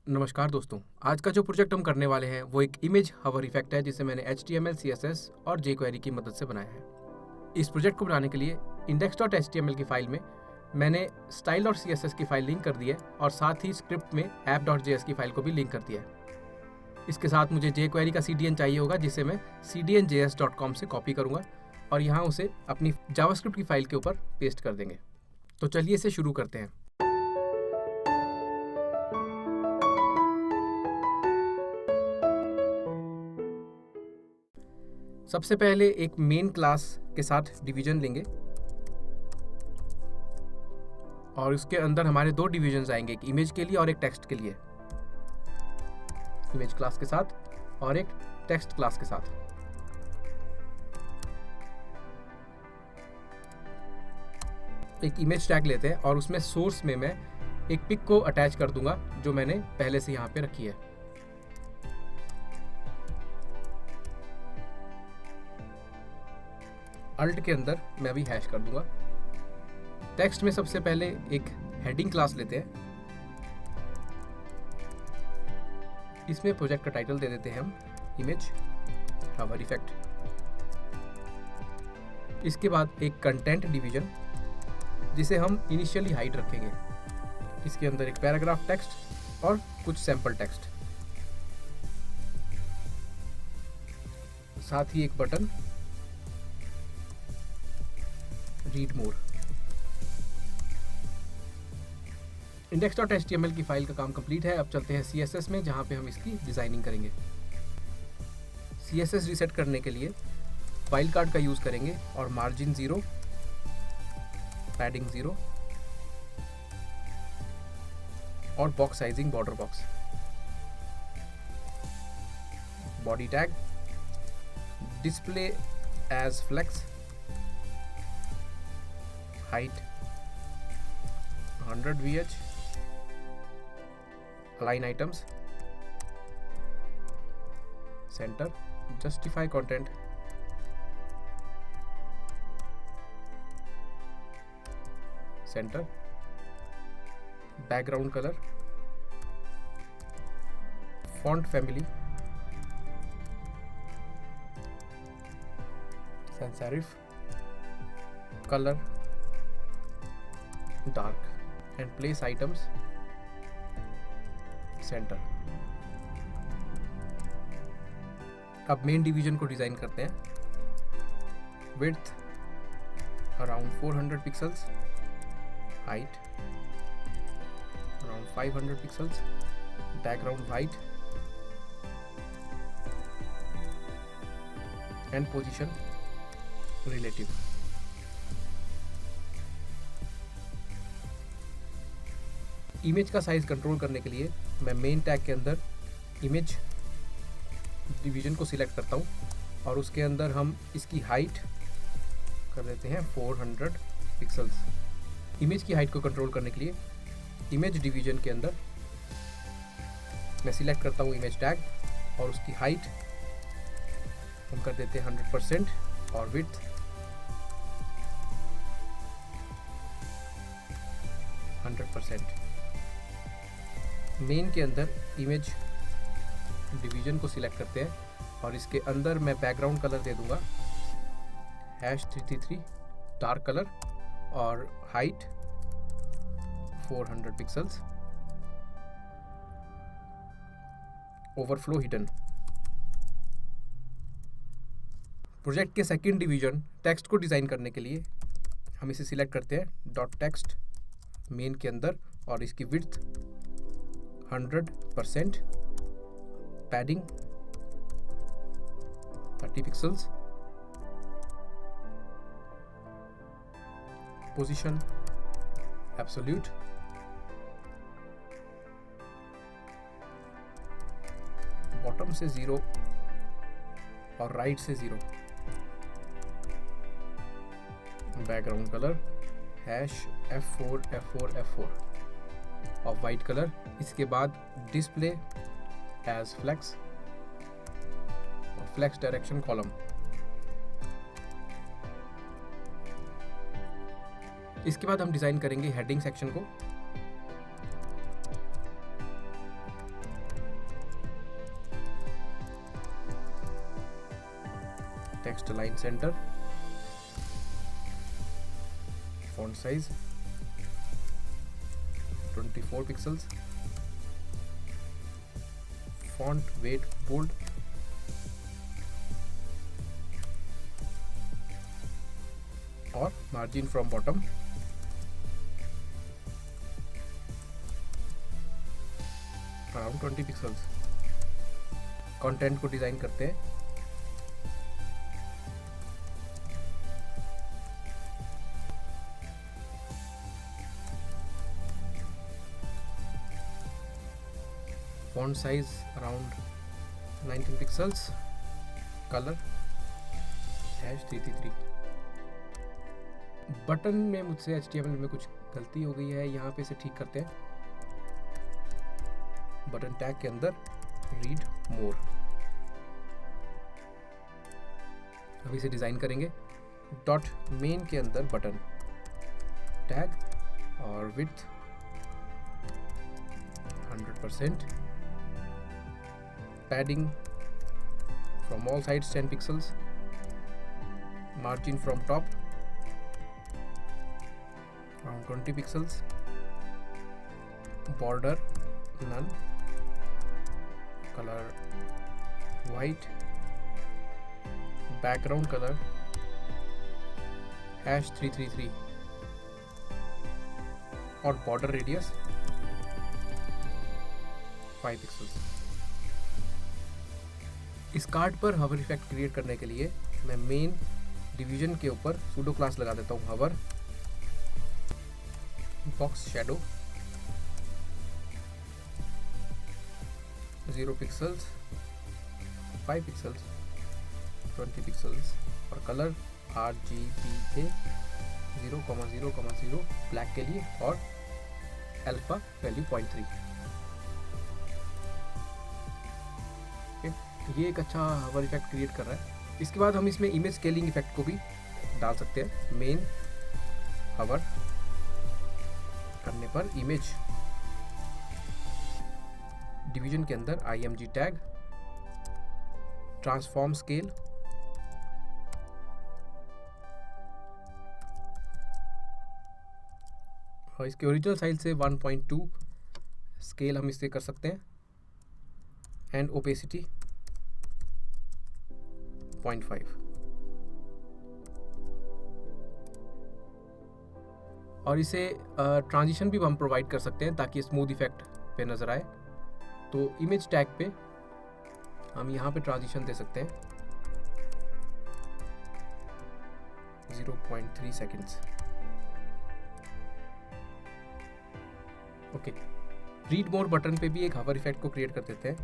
नमस्कार दोस्तों। आज का जो प्रोजेक्ट हम करने वाले हैं वो एक इमेज हवर इफेक्ट है जिसे मैंने HTML, CSS और jQuery की मदद से बनाया है। इस प्रोजेक्ट को बनाने के लिए index.html की फाइल में मैंने स्टाइल और CSS की फाइल लिंक कर दी है और साथ ही स्क्रिप्ट में app.js की फाइल को भी लिंक कर दिया है। इसके साथ मुझे jQuery का CDN चाहिए होगा जिसे मैं cdnjs.com से कॉपी करूँगा और यहाँ उसे अपनी जावास्क्रिप्ट की फाइल के ऊपर पेस्ट कर देंगे। तो चलिए इसे शुरू करते हैं। सबसे पहले एक मेन क्लास के साथ डिवीजन लेंगे और उसके अंदर हमारे दो डिवीजन्स आएंगे, एक इमेज के लिए और एक टेक्स्ट के लिए। इमेज क्लास के साथ और एक टेक्स्ट क्लास के साथ। एक इमेज टैग लेते हैं और उसमें सोर्स में मैं एक पिक को अटैच कर दूंगा जो मैंने पहले से यहाँ पे रखी है। अल्ट के अंदर मैं अभी हैश कर दूंगा। टेक्स्ट में सबसे पहले एक हेडिंग क्लास लेते हैं। इसमें प्रोजेक्ट का टाइटल दे देते हैं हम इमेज हवर इफेक्ट। इसके बाद एक कंटेंट डिवीजन जिसे हम इनिशियली हाइट रखेंगे। इसके अंदर एक पैराग्राफ टेक्स्ट और कुछ सैंपल टेक्स्ट, साथ ही एक बटन रीड मोर। index.html की फाइल का काम कंप्लीट है। अब चलते हैं CSS में जहां पे हम इसकी डिजाइनिंग करेंगे। CSS रीसेट करने के लिए फाइल कार्ड का यूज करेंगे और मार्जिन 0, पैडिंग 0 और box sizing border box. Body tag display as flex, height 100 VH, align items, center, justify content, center, background color, font family, sans serif, color dark and place items center। अब main division को design करते हैं। Width around 400 pixels, height around 500 pixels, background white and position relative. Image का size control करने के लिए मैं main tag के अंदर इमेज डिवीजन को सिलेक्ट करता हूँ और उसके अंदर हम इसकी हाइट कर देते हैं 400 पिक्सल्स। इमेज की हाइट को कंट्रोल करने के लिए इमेज डिवीजन के अंदर मैं सिलेक्ट करता हूँ इमेज टैग और उसकी हाइट हम कर देते हैं 100% और विड्थ 100%। मेन के अंदर इमेज डिवीजन को सिलेक्ट करते हैं और इसके अंदर मैं बैकग्राउंड कलर दे दूंगा #333 डार्क कलर और height 400 pixels, overflow hidden. Project के सेकंड डिवीजन टेक्स्ट को डिजाइन करने के लिए हम इसे सिलेक्ट करते हैं डॉट टेक्स्ट मेन के अंदर और इसकी width 100%, padding 30 pixels, position absolute, bottom से 0 और राइट से 0, बैकग्राउंड कलर #F4 और वाइट कलर। इसके बाद डिस्प्ले एज फ्लेक्स और फ्लेक्स डायरेक्शन कॉलम। इसके बाद हम डिजाइन करेंगे हेडिंग सेक्शन को। Text align centre, font size 24 pixels, font weight bold, और margin from bottom around 20 pixels। Content को डिजाइन करते हैं। font size around 19 pixels, color #333। Button में मुझसे HTML में कुछ गलती हो गई है, यहाँ पे इसे ठीक करते हैं। बटन टैग के अंदर रीड मोर, अभी इसे डिजाइन करेंगे। डॉट मेन के अंदर बटन टैग और width 100%, padding from all sides 10 pixels, margin from top around 20 pixels, border none, color white, background color #333 और border radius 5 pixels। इस कार्ड पर हवर इफेक्ट क्रिएट करने के लिए मैं मेन डिवीजन के ऊपर सूडो क्लास लगा देता हूँ hover box shadow 0 pixels, 5 pixels, 20 pixels और कलर RGBA 0,0,0 ब्लैक के लिए और अल्फा वैल्यू 0.3। ये एक अच्छा हवर इफेक्ट क्रिएट कर रहा है। इसके बाद हम इसमें इमेज स्केलिंग इफेक्ट को भी डाल सकते हैं। मेन हवर करने पर इमेज डिवीजन के अंदर IMG टैग, ट्रांसफॉर्म स्केल, और इसके ओरिजिनल साइज से 1.2 स्केल हम इससे कर सकते हैं एंड ओपेसिटी 0.5। और इसे ट्रांजिशन भी हम प्रोवाइड कर सकते हैं ताकि स्मूथ इफेक्ट पे नजर आए। तो इमेज टैग पे हम यहाँ पे ट्रांजिशन दे सकते हैं 0.3 seconds. Okay, read more button पे भी एक हवर इफेक्ट को क्रिएट कर देते हैं।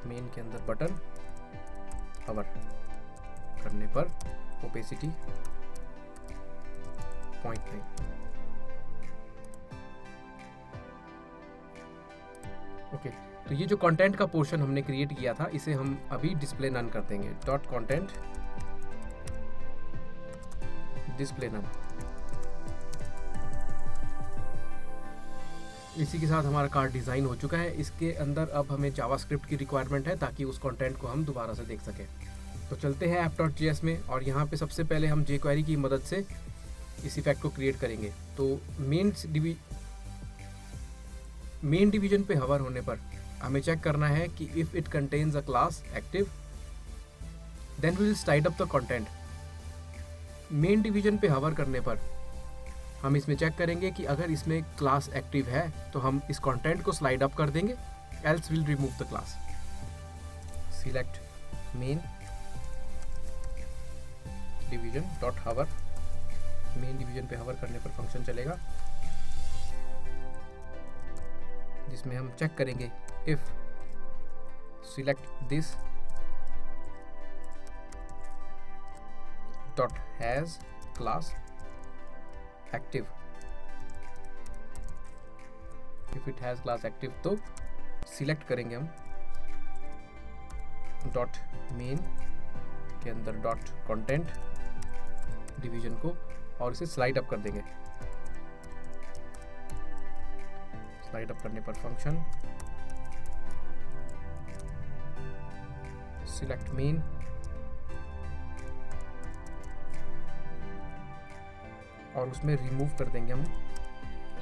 मेन के अंदर बटन हवर करने पर ओपेसिटी 0.9। ओके, तो ये जो कंटेंट का पोर्शन हमने क्रिएट किया था इसे हम अभी डिस्प्ले नन कर देंगे। Dot content display none. इसी के साथ हमारा कार्ड डिज़ाइन हो चुका है। इसके अंदर अब हमें जावास्क्रिप्ट की रिक्वायरमेंट है ताकि उस कंटेंट को हम दोबारा से देख सकें। तो चलते हैं app.js में और यहाँ पे सबसे पहले हम jQuery की मदद से इस इफेक्ट को क्रिएट करेंगे। तो मेन डिवीजन पे हवर होने पर हमें चेक करना है कि if it contains a class active then we will slide up the content. Main division पे हवर करने पर हम इसमें चेक करेंगे कि अगर इसमें क्लास एक्टिव है तो हम इस कंटेंट को स्लाइड अप कर देंगे, else will remove the class. Select main division dot hover. Main division पे हवर करने पर फंक्शन चलेगा जिसमें हम चेक करेंगे if select this dot has class active. If it has class active तो सिलेक्ट करेंगे हम डॉट मेन के अंदर डॉट कंटेंट डिवीजन को और इसे स्लाइड अप कर देंगे। स्लाइड अप करने पर फंक्शन सिलेक्ट मेन और उसमें रिमूव कर देंगे हम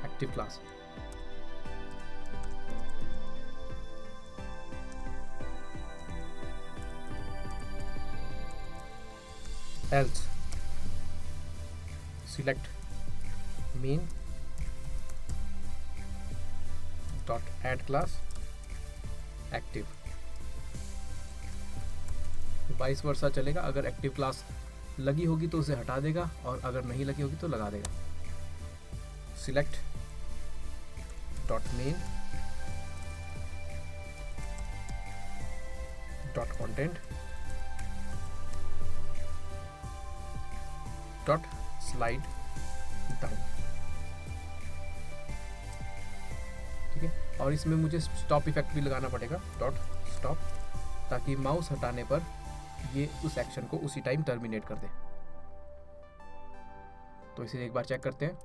active class. else select main dot add class active, vice versa चलेगा। अगर एक्टिव क्लास लगी होगी तो उसे हटा देगा और अगर नहीं लगी होगी तो लगा देगा। select dot main dot content dot slide down, ठीक है। और इसमें मुझे स्टॉप इफेक्ट भी लगाना पड़ेगा, डॉट स्टॉप, ताकि माउस हटाने पर ये उस एक्शन को उसी टाइम टर्मिनेट कर दे। तो इसे एक बार चेक करते हैं।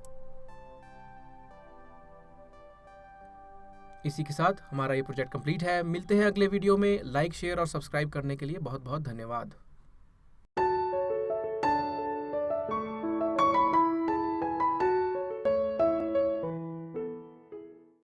इसी के साथ हमारा ये प्रोजेक्ट कंप्लीट है। मिलते हैं अगले वीडियो में। लाइक, शेयर और सब्सक्राइब करने के लिए बहुत बहुत धन्यवाद।